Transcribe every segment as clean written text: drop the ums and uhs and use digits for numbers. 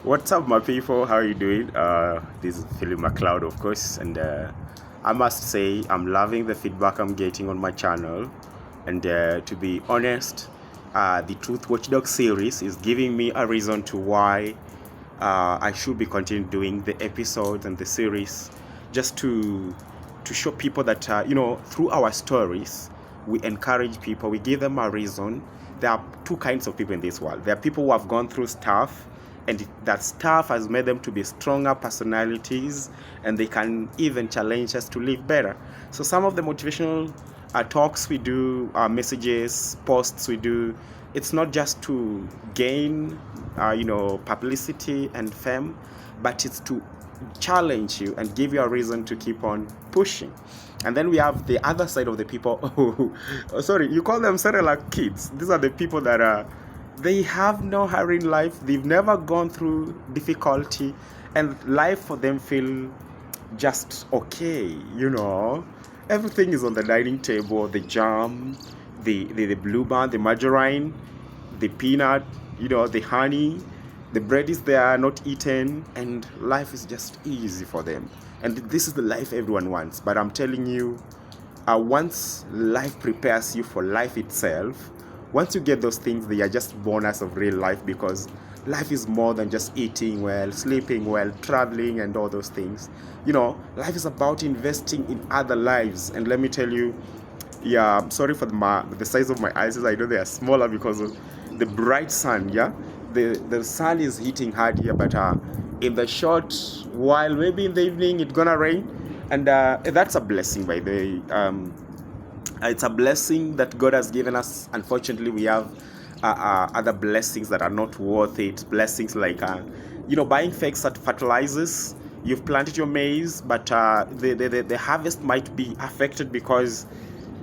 What's up, my people? How are you doing? This is Philip McLeod, of course, and I must say I'm loving the feedback I'm getting on my channel. And to be honest, the Truth Watchdog series is giving me a reason to why I should be continuing doing the episodes and the series, just to show people that through our stories we encourage people, we give them a reason. There are two kinds of people in this world. There are people who have gone through stuff, and that stuff has made them to be stronger personalities, and they can even challenge us to live better. So some of the motivational talks we do, messages, posts we do, it's not just to gain publicity and fame, but it's to challenge you and give you a reason to keep on pushing. And then we have the other side of the people oh, sorry, you call them Cerelac kids. These are the people that they have no hurry in life. They've never gone through difficulty, and life for them feel just okay. Everything is on the dining table: the jam, the blueband, the margarine, the peanut, the honey. The bread is there, not eaten, and life is just easy for them. And this is the life everyone wants. But I'm telling you, once life prepares you for life itself, once you get those things, they are just bonus of real life, because life is more than just eating well, sleeping well, traveling, and all those things. Life is about investing in other lives. And let me tell you, yeah, I'm sorry for the size of my eyes. I know they are smaller because of the bright sun. Yeah, the sun is hitting hard here, but in the short while, maybe in the evening, it's gonna rain, and that's a blessing, by the way. It's a blessing that God has given us. Unfortunately, we have other blessings that are not worth it. Blessings like buying fake fertilizers. You've planted your maize, but the harvest might be affected because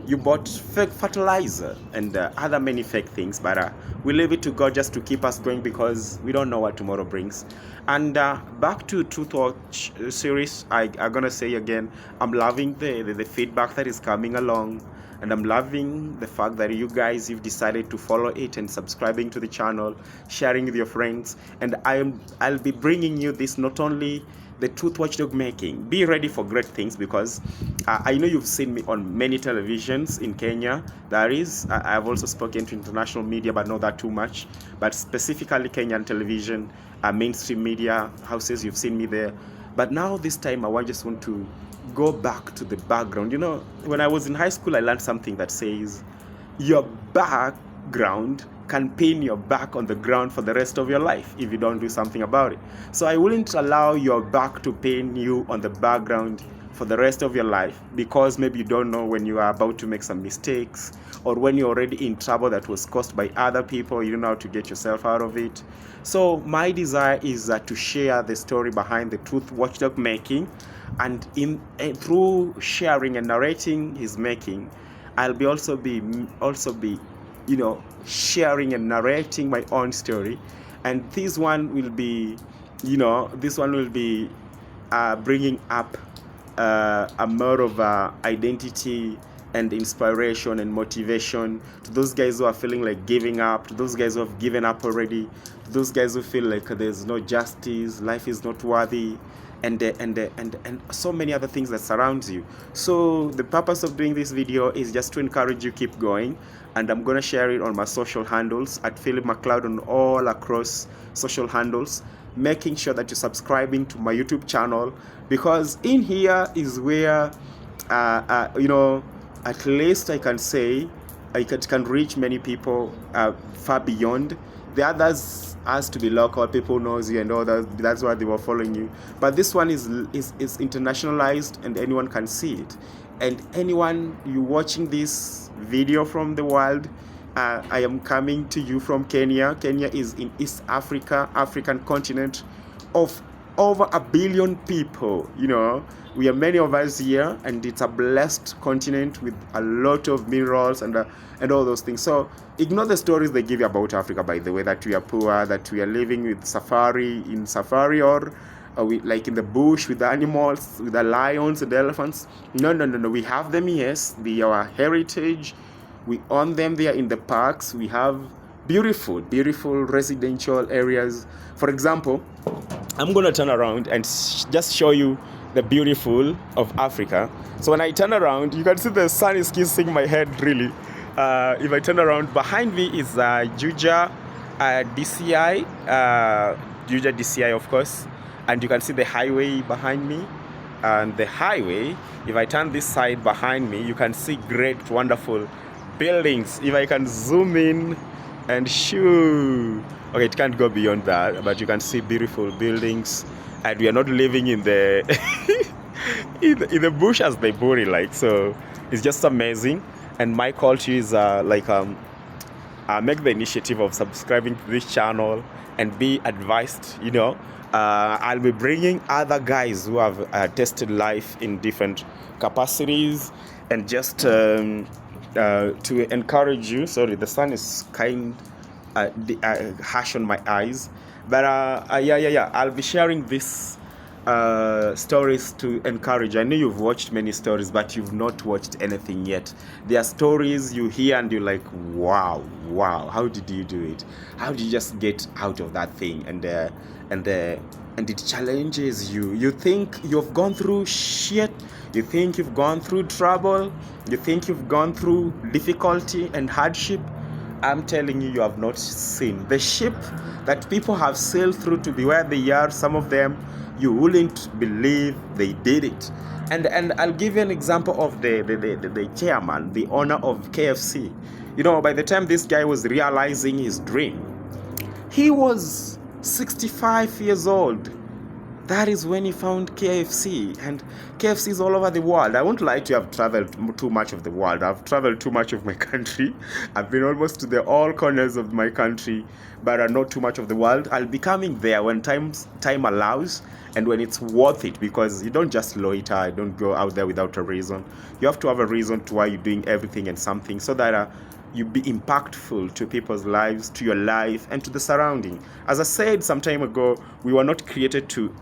you bought fake fertilizer and other many fake things. But we leave it to God just to keep us going, because we don't know what tomorrow brings. And back to Truth Watch series, I'm gonna say again, I'm loving the feedback that is coming along, and I'm loving the fact that you guys, you've decided to follow it and subscribing to the channel, sharing with your friends. And I'll be bringing you this, not only the Truth Watchdog making. Be ready for great things, because I know you've seen me on many televisions in Kenya. I've also spoken to international media, but not that too much. But specifically Kenyan television, mainstream media houses, you've seen me there. But now this time, I just want to go back to the background. When I was in high school, I learned something that says your background can pin your back on the ground for the rest of your life if you don't do something about it. So I wouldn't allow your back to pin you on the background for the rest of your life, because maybe you don't know when you are about to make some mistakes, or when you're already in trouble that was caused by other people, you don't know how to get yourself out of it. So my desire is to share the story behind the Truth Watchdog making, and through sharing and narrating his making, I'll be also be sharing and narrating my own story. And this one will be bringing up a more of identity and inspiration and motivation to those guys who are feeling like giving up, to those guys who have given up already, to those guys who feel like there's no justice, life is not worthy, and so many other things that surrounds you. So the purpose of doing this video is just to encourage you keep going, and I'm gonna share it on my social handles at Philip McLeod on all across social handles, making sure that you're subscribing to my YouTube channel, because in here is where at least I can say I can reach many people far beyond. The others has to be local, people knows you and all that. That's why they were following you. But this one is internationalized, and anyone can see it. And anyone you watching this video from the world, I am coming to you from Kenya. Kenya is in East Africa, African continent of over 1 billion people. We are many of us here, and it's a blessed continent with a lot of minerals and all those things. So ignore the stories they give you about Africa, by the way, that we are poor, that we are living with safari, or we like in the bush with the animals, with the lions and the elephants. No. We have them, yes. They are our heritage. We own them. They are in the parks. We have beautiful, beautiful residential areas. For example, I'm gonna turn around and just show you the beautiful of Africa. So when I turn around, you can see the sun is kissing my head really. If I turn around, behind me is Juja DCI, Juja DCI of course, and you can see the highway behind me. And the highway, if I turn this side behind me, you can see great, wonderful buildings. If I can zoom in and shoo, okay, it can't go beyond that, but you can see beautiful buildings, and we are not living in the in the bush as they put it, like. So it's just amazing. And my call to you is make the initiative of subscribing to this channel and be advised. I'll be bringing other guys who have tested life in different capacities, and just to encourage you. Sorry, the sun is harsh on my eyes, but yeah, I'll be sharing this stories to encourage. I know you've watched many stories, but you've not watched anything yet. There are stories you hear and you're like, wow, how did you do it? How did you just get out of that thing? And it challenges you. You think you've gone through shit. You think you've gone through trouble. You think you've gone through difficulty and hardship. I'm telling you, you have not seen the ship that people have sailed through to be where they are. Some of them, you wouldn't believe they did it. And I'll give you an example of the chairman, the owner of KFC. By the time this guy was realizing his dream, he was 65 years old. That is when he found KFC, and KFC is all over the world. I won't lie to you, I've traveled too much of the world. I've traveled too much of my country. I've been almost to all corners of my country, but not too much of the world. I'll be coming there when time allows, and when it's worth it, because you don't just loiter, you don't go out there without a reason. You have to have a reason to why you're doing everything and something, so that you be impactful to people's lives, to your life, and to the surrounding. As I said some time ago, we were not created to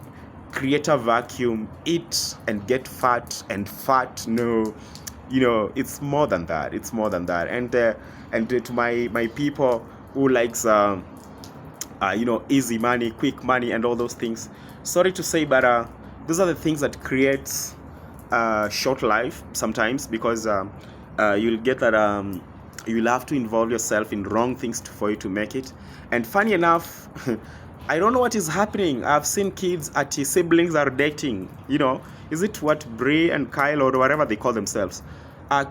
create a vacuum, eat and get fat. No, it's more than that. It's more than that. And to my people who likes easy money, quick money, and all those things, sorry to say, but those are the things that creates short life sometimes, because you'll get that you'll have to involve yourself in wrong things for you to make it. And funny enough, I don't know what is happening. I've seen kids at siblings are dating. Is it what Brie and Kyle or whatever they call themselves?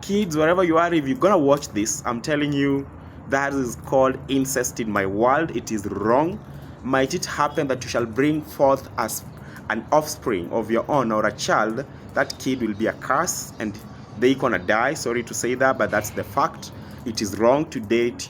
Kids, wherever you are, if you're gonna watch this, I'm telling you, that is called incest in my world. It is wrong. Might it happen that you shall bring forth as an offspring of your own or a child? That kid will be a curse and they gonna die. Sorry to say that, but that's the fact. It is wrong to date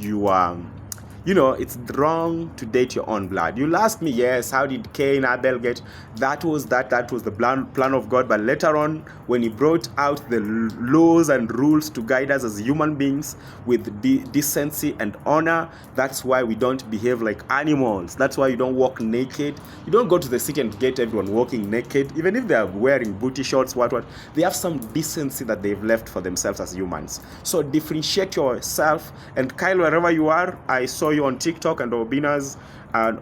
it's wrong to date your own blood. You'll ask me, yes, how did Cain, Abel get? That was the plan of God. But later on, when he brought out the laws and rules to guide us as human beings with decency and honor, that's why we don't behave like animals. That's why you don't walk naked. You don't go to the city and get everyone walking naked. Even if they are wearing booty shorts, what, they have some decency that they've left for themselves as humans. So differentiate yourself. And Kyle, wherever you are, I saw you on TikTok and Obina's, and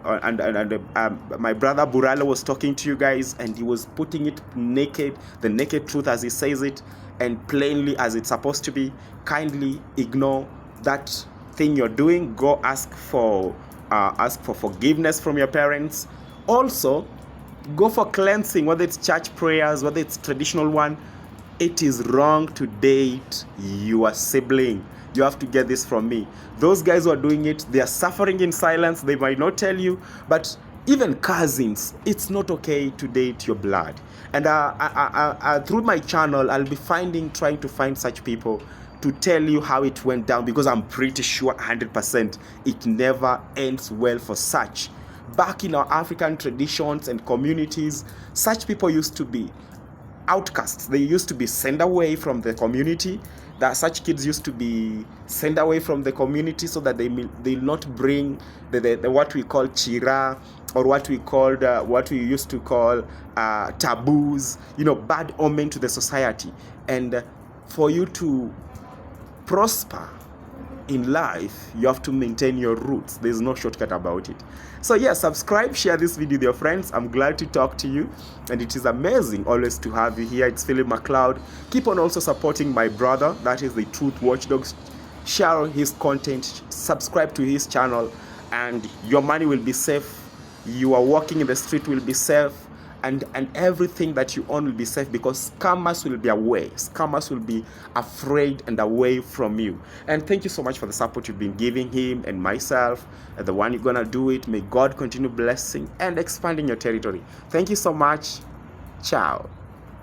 my brother Burala was talking to you guys, and he was putting it naked, the naked truth as he says it, and plainly as it's supposed to be. Kindly ignore that thing you're doing. Go ask for forgiveness from your parents. Also, go for cleansing, whether it's church prayers, whether it's traditional one. It is wrong to date your sibling. You have to get this from me. Those guys who are doing it, they are suffering in silence. They might not tell you, but even cousins, it's not okay to date your blood. And through my channel, I'll be trying to find such people to tell you how it went down, because I'm pretty sure 100% it never ends well for such. Back in our African traditions and communities, such people used to be outcasts. They used to be sent away from the community. That such kids used to be sent away from the community, so that they'll not bring the what we call chira, or what we used to call taboos, bad omen to the society. And for you to prosper in life, you have to maintain your roots. There's no shortcut about it. So yeah, subscribe, share this video with your friends. I'm glad to talk to you, and it is amazing always to have you here. It's Philip McLeod. Keep on also supporting my brother, that is the Truth Watchdogs. Share his content, subscribe to his channel, and your money will be safe. You are walking in the street will be safe, and everything that you own will be safe, because scammers will be away. Scammers will be afraid and away from you. And thank you so much for the support you've been giving him and myself, and the one you're gonna do it. May God continue blessing and expanding your territory. Thank you so much. Ciao.